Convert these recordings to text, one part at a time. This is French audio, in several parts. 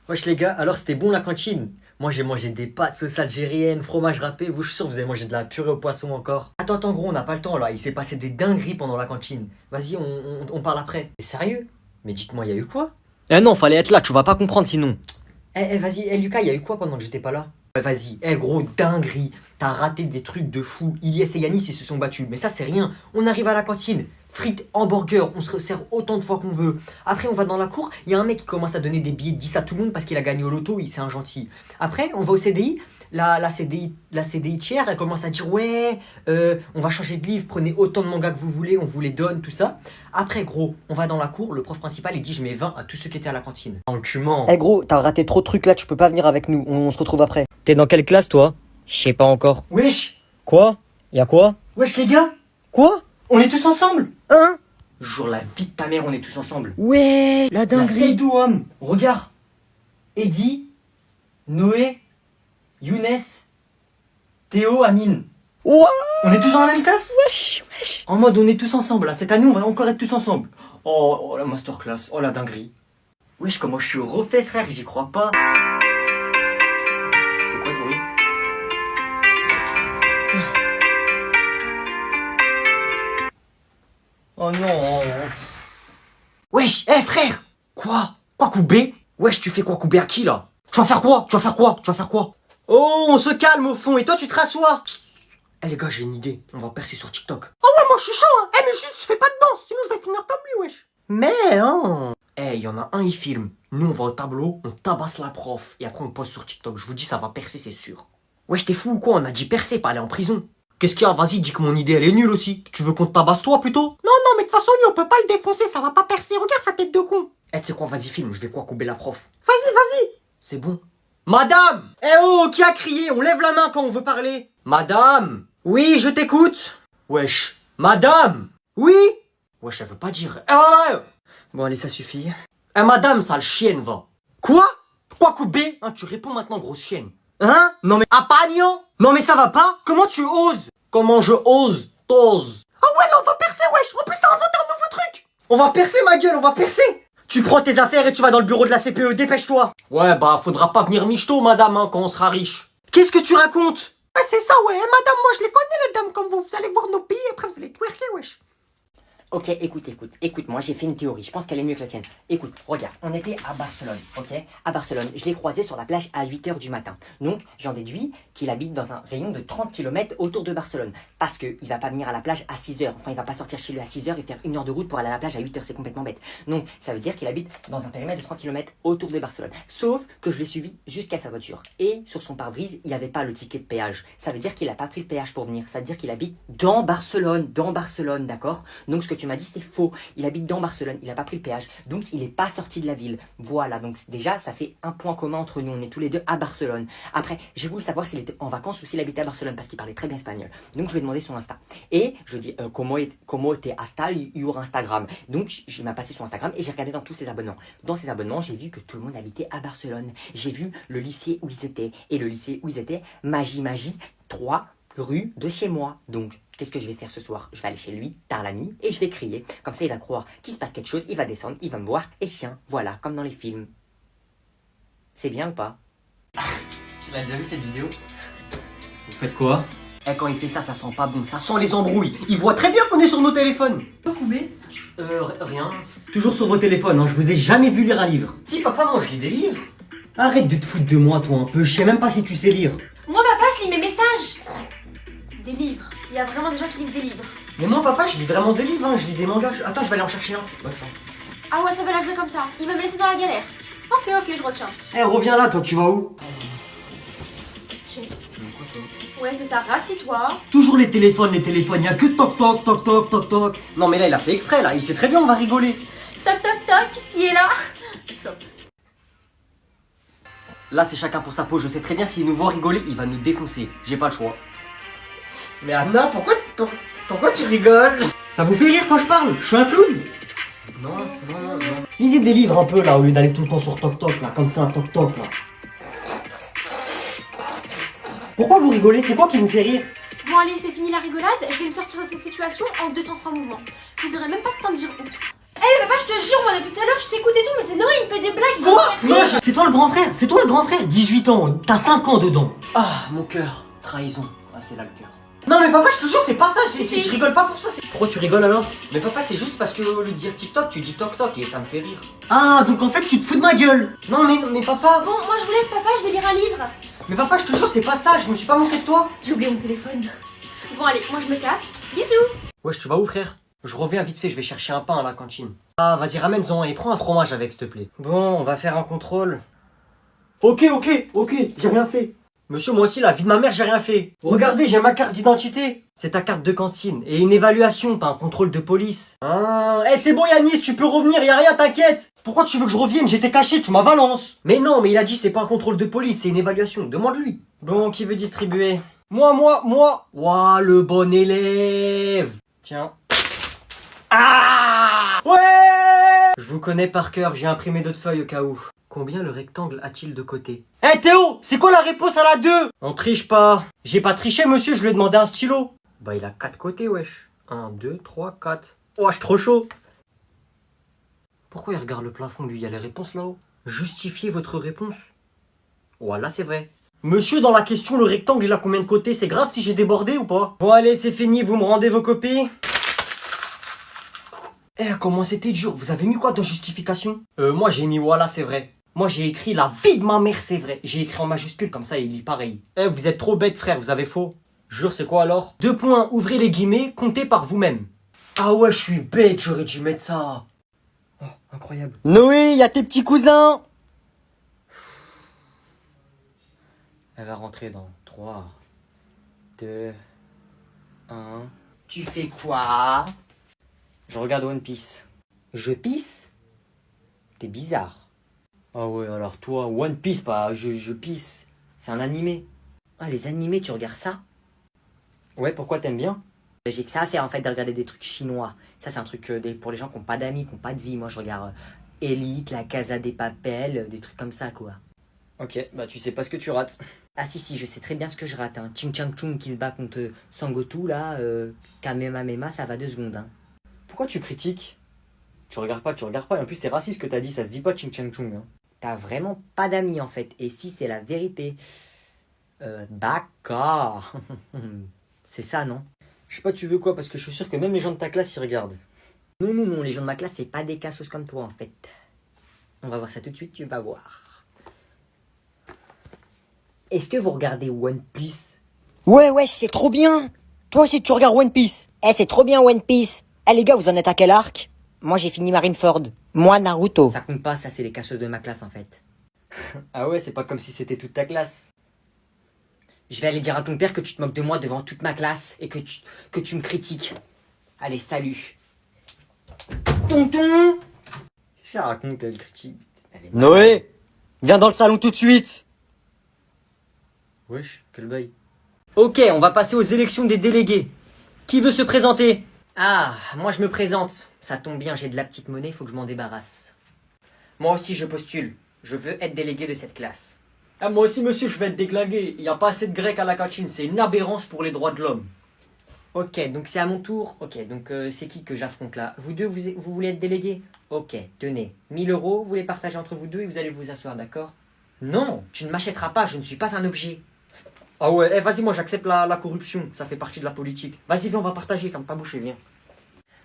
Wesh les gars, alors c'était bon la cantine? Moi j'ai mangé des pâtes sauce algérienne, fromage râpé, vous je suis sûr que vous avez mangé de la purée au poisson encore. Attends, gros, on n'a pas le temps là, il s'est passé des dingueries pendant la cantine. Vas-y, on parle après. T'es sérieux? Mais dites-moi, il y a eu quoi? Eh non, fallait être là, tu vas pas comprendre sinon. Vas-y, Lucas, il y a eu quoi pendant que j'étais pas là? Ouais, vas-y, gros, dinguerie. T'as raté des trucs de fou. Ilyes et Yanis, ils se sont battus. Mais ça, c'est rien. On arrive à la cantine. Frites, hamburger, on se resserre autant de fois qu'on veut. Après, on va dans la cour. Il y a un mec qui commence à donner des billets de 10 à tout le monde parce qu'il a gagné au loto. C'est un gentil. Après, on va au CDI. La CDI tiers, elle commence à dire ouais, on va changer de livre, prenez autant de mangas que vous voulez, on vous les donne, tout ça. Après, gros, on va dans la cour, le prof principal il dit je mets 20 à tous ceux qui étaient à la cantine. Oh, tu mens. Gros, t'as raté trop de trucs là, tu peux pas venir avec nous, on se retrouve après. T'es dans quelle classe toi? Je sais pas encore. Wesh. Quoi? Y'a quoi? Wesh les gars. Quoi? On est tous ensemble. Hein? Jour la vie de ta mère, on est tous ensemble. Ouais, la dinguerie. Homme. Regarde. Eddie, Noé, Younes, Théo, Amine. Ouah. On est tous dans la même classe? Wesh. En mode on est tous ensemble là. Cette année on va encore être tous ensemble. Oh la masterclass, oh la dinguerie. Wesh, comment je suis refait frère, j'y crois pas. C'est quoi ce bruit? Oh non. Wesh, frère. Quoi couper? Wesh, tu fais quoi couper à qui là? Tu vas faire quoi? Oh, on se calme au fond, et toi tu te rassois. Les gars, j'ai une idée, on va percer sur TikTok. Oh ouais, moi je suis chaud, hein. Mais juste, je fais pas de danse, sinon je vais finir comme lui, wesh. Mais hein. Il y en a un, il filme. Nous, on va au tableau, on tabasse la prof, et après on poste sur TikTok. Je vous dis, ça va percer, c'est sûr. Wesh, t'es fou ou quoi? On a dit percer, pas aller en prison. Qu'est-ce qu'il y a? Vas-y, dis que mon idée, elle est nulle aussi. Tu veux qu'on te tabasse toi, plutôt? Non, mais de toute façon, lui, on peut pas le défoncer, ça va pas percer. Regarde sa tête de con. Tu sais quoi, vas-y, filme, je vais quoi couper la prof. Vas-y. C'est bon. Madame! Oh, qui a crié? On lève la main quand on veut parler. Madame! Oui, je t'écoute. Wesh. Madame! Oui? Wesh, elle veut pas dire. Bon, allez, ça suffit. Madame, sale chienne, va. Quoi? Quoi couper? Hein, tu réponds maintenant, grosse chienne. Hein? Non mais, apagnon? Non mais ça va pas? Comment tu oses? Comment je ose? T'oses. Ah ouais, là, on va percer, wesh. En plus, t'as inventé un nouveau truc. On va percer, ma gueule, on va percer. Tu prends tes affaires et tu vas dans le bureau de la CPE, dépêche-toi. Ouais, bah, faudra pas venir michto, madame, hein, quand on sera riche. Qu'est-ce que tu racontes? Bah, c'est ça, ouais, madame, moi, je les connais, les dames comme vous. Vous allez voir nos pays, après, vous allez twerker, wesh. Ok, écoute, moi j'ai fait une théorie, je pense qu'elle est mieux que la tienne. Écoute, regarde, on était à Barcelone, ok? À Barcelone, je l'ai croisé sur la plage à 8h du matin. Donc, j'en déduis qu'il habite dans un rayon de 30 km autour de Barcelone. Parce qu'il va pas venir à la plage à 6h. Enfin, il va pas sortir chez lui à 6h et faire 1 heure de route pour aller à la plage à 8h, c'est complètement bête. Donc, ça veut dire qu'il habite dans un périmètre de 30 km autour de Barcelone. Sauf que je l'ai suivi jusqu'à sa voiture. Et sur son pare-brise, il n'y avait pas le ticket de péage. Ça veut dire qu'il a pas pris le péage pour venir. Ça veut dire qu'il habite dans Barcelone, d'accord? Donc, ce que tu m'as dit, c'est faux. Il habite dans Barcelone, il n'a pas pris le péage, donc il n'est pas sorti de la ville. Voilà, donc déjà, ça fait un point commun entre nous. On est tous les deux à Barcelone. Après, j'ai voulu savoir s'il était en vacances ou s'il habitait à Barcelone, parce qu'il parlait très bien espagnol. Donc, je lui ai demandé son Insta. Et je lui ai dit, comment t'es Insta, your Instagram. Donc, il m'a passé son Instagram et j'ai regardé dans tous ses abonnements. Dans ses abonnements, j'ai vu que tout le monde habitait à Barcelone. J'ai vu le lycée où ils étaient. Et le lycée où ils étaient, Magie, 3 rue de chez moi. Donc, qu'est-ce que je vais faire ce soir? Je vais aller chez lui, tard la nuit, et je vais crier. Comme ça, il va croire qu'il se passe quelque chose, il va descendre, il va me voir, et tiens, voilà, comme dans les films. C'est bien ou pas? Tu l'as déjà vu cette vidéo? Vous faites quoi? Quand il fait ça, ça sent pas bon, ça sent les embrouilles. Il voit très bien qu'on est sur nos téléphones. Quoi couper? Rien. Toujours sur vos téléphones, hein. Je vous ai jamais vu lire un livre. Si, papa, moi je lis des livres. Arrête de te foutre de moi, toi, un peu. Je sais même pas si tu sais lire. Moi papa, je lis mes messages. Des livres. Il y a vraiment des gens qui lisent des livres. Mais moi, papa, je lis vraiment des livres, hein. Je lis des mangas. Attends, je vais aller en chercher un. Bonne chance. Ah ouais, ça va la jouer comme ça. Il va me laisser dans la galère. Ok, je retiens. Reviens là, toi, tu vas où? Ouais, c'est ça, rassis-toi. Toujours les téléphones, y'a que toc toc toc toc toc toc. Non mais là il a fait exprès là, il sait très bien on va rigoler. Toc toc toc, il est là. Là c'est chacun pour sa peau, je sais très bien s'il nous voit rigoler, il va nous défoncer. J'ai pas le choix. Mais Anna, pourquoi tu rigoles? Ça vous fait rire quand je parle? Je suis un clown? Non. Lisez des livres un peu là, au lieu d'aller tout le temps sur toc toc là, comme ça, toc toc là. Pourquoi vous rigolez? C'est quoi qui vous fait rire? Bon allez, c'est fini la rigolade. Je vais me sortir de cette situation en 2 temps 3 mouvements. Vous aurez même pas le temps de dire oups. Eh papa, je te jure, moi depuis tout à l'heure, je t'écoute et tout, mais c'est Noé, il me fait des blagues. il Quoi? me fait rire. C'est toi le grand frère, c'est toi le grand frère. 18 ans, t'as 5 ans dedans. Ah, mon cœur, trahison. Ah, c'est là le cœur. Non mais papa, je te jure, c'est pas ça, Si. je rigole pas pour ça. Pourquoi tu rigoles alors? Mais papa, c'est juste parce que au lieu de dire TikTok, tu dis Toc Toc et ça me fait rire. Ah, donc en fait, tu te fous de ma gueule. Non mais papa. Bon, moi je vous laisse, papa, je vais lire un livre. Mais papa, je te jure, c'est pas ça, je me suis pas moqué de toi. J'ai oublié mon téléphone. Bon, allez, moi je me casse. Bisous. Wesh, tu vas où, frère? Je reviens vite fait, je vais chercher un pain à la cantine. Ah, vas-y, ramène-en et prends un fromage avec, s'il te plaît. Bon, on va faire un contrôle. Ok, j'ai rien fait. Monsieur, moi aussi, la vie de ma mère, j'ai rien fait. Regardez, j'ai ma carte d'identité. C'est ta carte de cantine. Et une évaluation, pas un contrôle de police. Ah, c'est bon, Yanis, tu peux revenir, y a rien, t'inquiète. Pourquoi tu veux que je revienne? J'étais caché, tu m'as balance. Mais non, mais il a dit c'est pas un contrôle de police, c'est une évaluation. Demande-lui. Bon, qui veut distribuer? Moi. Ouah, le bon élève. Tiens. Ah! Ouais! Je vous connais par cœur, j'ai imprimé d'autres feuilles au cas où. Combien le rectangle a-t-il de côtés? Eh Théo, c'est quoi la réponse à la 2? On triche pas. J'ai pas triché monsieur, je lui ai demandé un stylo. Bah il a 4 côtés wesh. 1, 2, 3, 4. Oh, je suis trop chaud. Pourquoi il regarde le plafond lui? Il y a les réponses là-haut. Justifiez votre réponse. Ouais, là c'est vrai. Monsieur, dans la question, le rectangle il a combien de côtés? C'est grave si j'ai débordé ou pas? Bon allez, c'est fini, vous me rendez vos copies. Eh, comment c'était dur. Vous avez mis quoi dans justification? Moi j'ai mis voilà, c'est vrai. Moi j'ai écrit la vie de ma mère, c'est vrai. J'ai écrit en majuscule comme ça, il lit pareil. Eh, vous êtes trop bête frère, vous avez faux. Jure, c'est quoi alors? 2 points, ouvrez les guillemets, comptez par vous-même. Ah ouais, je suis bête, j'aurais dû mettre ça. Oh, incroyable. Noé, y a tes petits cousins. Elle va rentrer dans 3, 2, 1. Tu fais quoi? Je regarde One Piece. Je pisse? T'es bizarre. Ah ouais, alors toi, One Piece, pas je pisse. C'est un animé. Ah, les animés, tu regardes ça? Ouais, pourquoi t'aimes bien? J'ai que ça à faire en fait de regarder des trucs chinois. Ça, c'est un truc pour les gens qui n'ont pas d'amis, qui n'ont pas de vie. Moi, je regarde Elite, La Casa des Papel, des trucs comme ça, quoi. Ok, bah tu sais pas ce que tu rates. Ah si, je sais très bien ce que je rate. Hein. Ching Chang Chung qui se bat contre Sangoku, là, Kamehameha, ça va 2 secondes. Hein. Pourquoi tu critiques? Tu regardes pas. Et en plus, c'est raciste ce que t'as dit, ça se dit pas Ching Chang Chung. Hein. T'as vraiment pas d'amis, en fait. Et si c'est la vérité... d'accord. C'est ça, non? Je sais pas, tu veux quoi? Parce que je suis sûr que même les gens de ta classe, ils regardent. Non, les gens de ma classe, c'est pas des cassos comme toi, en fait. On va voir ça tout de suite, tu vas voir. Est-ce que vous regardez One Piece? Ouais, c'est trop bien. Toi aussi, tu regardes One Piece. Eh, c'est trop bien, One Piece. Eh, les gars, vous en êtes à quel arc? Moi, j'ai fini Marineford. Moi, Naruto. Ça compte pas, ça, c'est les cassos de ma classe, en fait. Ah ouais, c'est pas comme si c'était toute ta classe. Je vais aller dire à ton père que tu te moques de moi devant toute ma classe et que tu me critiques. Allez, salut. Tonton! Qu'est-ce qu'elle raconte, elle critique? Noé, viens dans le salon tout de suite. Wesh, quel bail. Ok, on va passer aux élections des délégués. Qui veut se présenter? Ah, moi je me présente. Ça tombe bien, j'ai de la petite monnaie, faut que je m'en débarrasse. Moi aussi je postule. Je veux être délégué de cette classe. Ah, moi aussi, monsieur, je vais être déglingué. Il n'y a pas assez de grecs à la cantine. C'est une aberrance pour les droits de l'homme. Ok, donc c'est à mon tour. Ok, donc c'est qui que j'affronte là? Vous deux, vous voulez être délégué? Ok, tenez. 1000 euros, vous les partagez entre vous deux et vous allez vous asseoir, d'accord? Non, tu ne m'achèteras pas, je ne suis pas un objet. Ah ouais, vas-y, moi j'accepte la corruption. Ça fait partie de la politique. Vas-y, viens, on va partager. Ferme ta bouche et viens.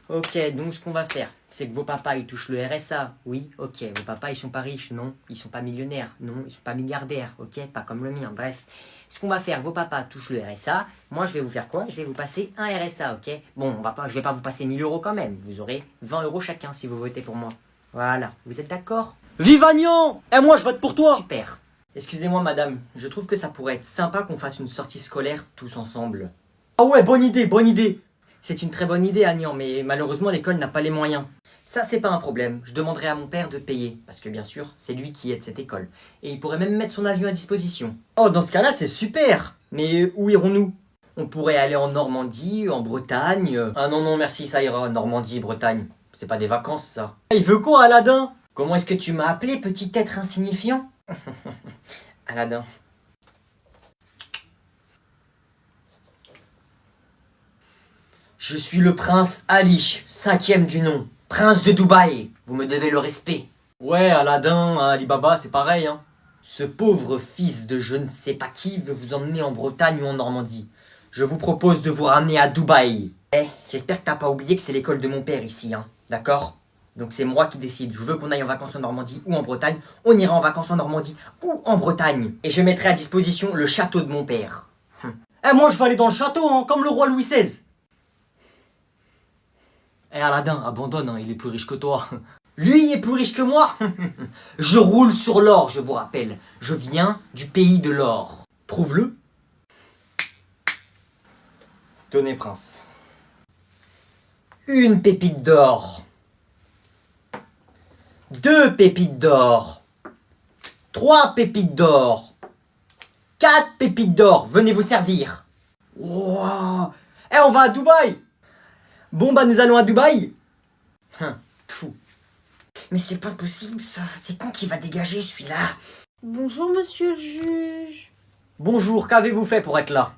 Ok, donc ce qu'on va faire, c'est que vos papas ils touchent le RSA. Oui, ok. Vos papas ils sont pas riches, non. Ils sont pas millionnaires, non. Ils sont pas milliardaires, ok. Pas comme le mien, bref. Ce qu'on va faire, vos papas touchent le RSA. Moi je vais vous faire quoi? Je vais vous passer un RSA, ok. Bon, je vais pas vous passer 1000 euros quand même. Vous aurez 20 euros chacun si vous votez pour moi. Voilà, vous êtes d'accord? Vive Agnan! Eh, moi je vote pour toi! Super. Excusez-moi, madame. Je trouve que ça pourrait être sympa qu'on fasse une sortie scolaire tous ensemble. Ah ouais, bonne idée. C'est une très bonne idée, Agnan, mais malheureusement l'école n'a pas les moyens. Ça, c'est pas un problème. Je demanderai à mon père de payer, parce que bien sûr, c'est lui qui aide cette école. Et il pourrait même mettre son avion à disposition. Oh, dans ce cas-là, c'est super! Mais où irons-nous? On pourrait aller en Normandie, en Bretagne. Ah non, merci, ça ira. Normandie, Bretagne. C'est pas des vacances, ça. Il veut quoi, Aladdin? Comment est-ce que tu m'as appelé, petit être insignifiant? Aladdin. Je suis le prince Ali, 5e du nom. Prince de Dubaï, vous me devez le respect. Ouais, Aladdin, Alibaba, c'est pareil, hein. Ce pauvre fils de je ne sais pas qui veut vous emmener en Bretagne ou en Normandie. Je vous propose de vous ramener à Dubaï. Eh, j'espère que t'as pas oublié que c'est l'école de mon père ici, hein. D'accord? Donc c'est moi qui décide. Je veux qu'on aille en vacances en Normandie ou en Bretagne. On ira en vacances en Normandie ou en Bretagne. Et je mettrai à disposition le château de mon père. Eh, moi je vais aller dans le château, hein, comme le roi Louis XVI. Eh, Aladdin, abandonne, hein, il est plus riche que toi. Lui est plus riche que moi. Je roule sur l'or, je vous rappelle. Je viens du pays de l'or. Prouve-le. Tenez, prince. Une pépite d'or. 2 pépites d'or. 3 pépites d'or. 4 pépites d'or. Venez vous servir. Wow. Eh, on va à Dubaï. Bon, bah, nous allons à Dubaï. Fou. Mais c'est pas possible, ça. C'est quand qui va dégager, celui-là? Bonjour, monsieur le juge. Bonjour, qu'avez-vous fait pour être là?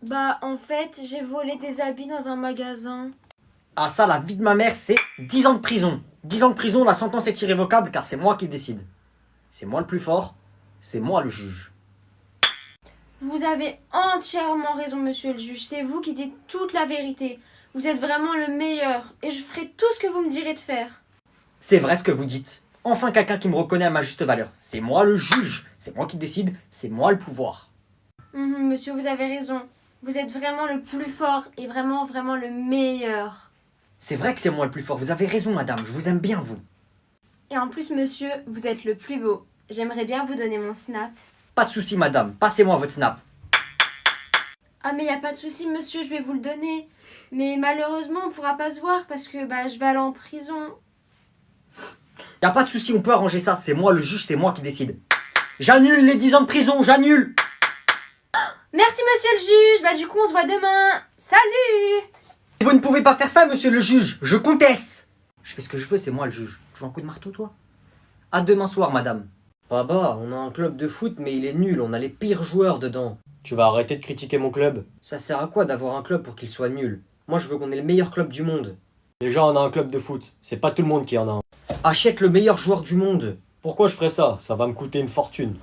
Bah, en fait, j'ai volé des habits dans un magasin. Ah, ça, la vie de ma mère, c'est 10 ans de prison. 10 ans de prison, la sentence est irrévocable car c'est moi qui décide. C'est moi le plus fort, c'est moi le juge. Vous avez entièrement raison, monsieur le juge. C'est vous qui dites toute la vérité. Vous êtes vraiment le meilleur et je ferai tout ce que vous me direz de faire. C'est vrai ce que vous dites. Enfin quelqu'un qui me reconnaît à ma juste valeur. C'est moi le juge, c'est moi qui décide, c'est moi le pouvoir. Monsieur, vous avez raison. Vous êtes vraiment le plus fort et vraiment, vraiment le meilleur. C'est vrai que c'est moi le plus fort, vous avez raison madame, je vous aime bien vous. Et en plus, monsieur, vous êtes le plus beau. J'aimerais bien vous donner mon snap. Pas de souci madame, passez-moi votre snap. Ah mais y a pas de souci, monsieur, je vais vous le donner. Mais malheureusement, on pourra pas se voir parce que je vais aller en prison. Y a pas de souci, on peut arranger ça, c'est moi le juge, c'est moi qui décide. J'annule les 10 ans de prison, j'annule. Merci, monsieur le juge. Du coup, on se voit demain. Salut! Vous ne pouvez pas faire ça, monsieur le juge. Je conteste. Je fais ce que je veux, c'est moi le juge. Tu veux un coup de marteau, toi? À demain soir, madame. Baba, on a un club de foot, mais il est nul. On a les pires joueurs dedans. Tu vas arrêter de critiquer mon club? Ça sert à quoi d'avoir un club pour qu'il soit nul? Moi, je veux qu'on ait le meilleur club du monde. Déjà, on a un club de foot. C'est pas tout le monde qui en a un. Achète le meilleur joueur du monde. Pourquoi je ferais ça? Ça va me coûter une fortune.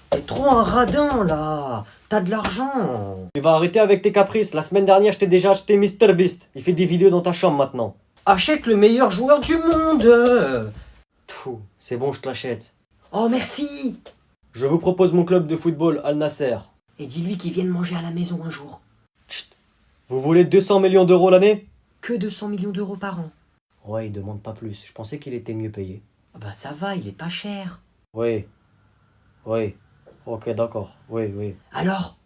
T'es trop un radin, là. T'as de l'argent. Tu vas arrêter avec tes caprices. La semaine dernière, je t'ai déjà acheté MrBeast. Il fait des vidéos dans ta chambre maintenant. Achète le meilleur joueur du monde. Pfou, c'est bon, je te l'achète. Oh, merci. Je vous propose mon club de football, Al Nasser. Et dis-lui qu'il vienne manger à la maison un jour. Chut. Vous voulez 200 millions d'euros l'année? Que 200 millions d'euros par an. Ouais, il demande pas plus. Je pensais qu'il était mieux payé. Ah bah ça va, il est pas cher. Oui. Oui. Ok, d'accord. Oui, oui. Alors?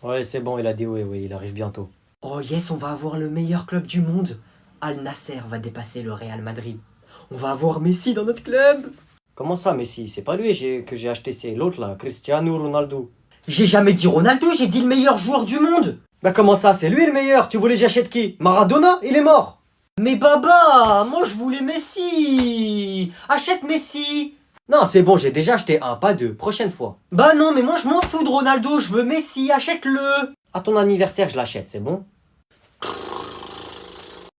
Ouais, c'est bon, il a dit oui, oui, il arrive bientôt. Oh yes, on va avoir le meilleur club du monde. Al Nasser va dépasser le Real Madrid. On va avoir Messi dans notre club. Comment ça, Messi? C'est pas lui que j'ai acheté, c'est l'autre là, Cristiano Ronaldo. J'ai jamais dit Ronaldo, j'ai dit le meilleur joueur du monde. Bah comment ça, c'est lui le meilleur? Tu voulais que j'achète qui? Maradona? Il est mort. Mais Baba, moi je voulais Messi. Achète Messi. Non, c'est bon, j'ai déjà acheté un, pas deux. Prochaine fois. Bah non, mais moi je m'en fous de Ronaldo, je veux Messi, achète-le. À ton anniversaire, je l'achète, c'est bon?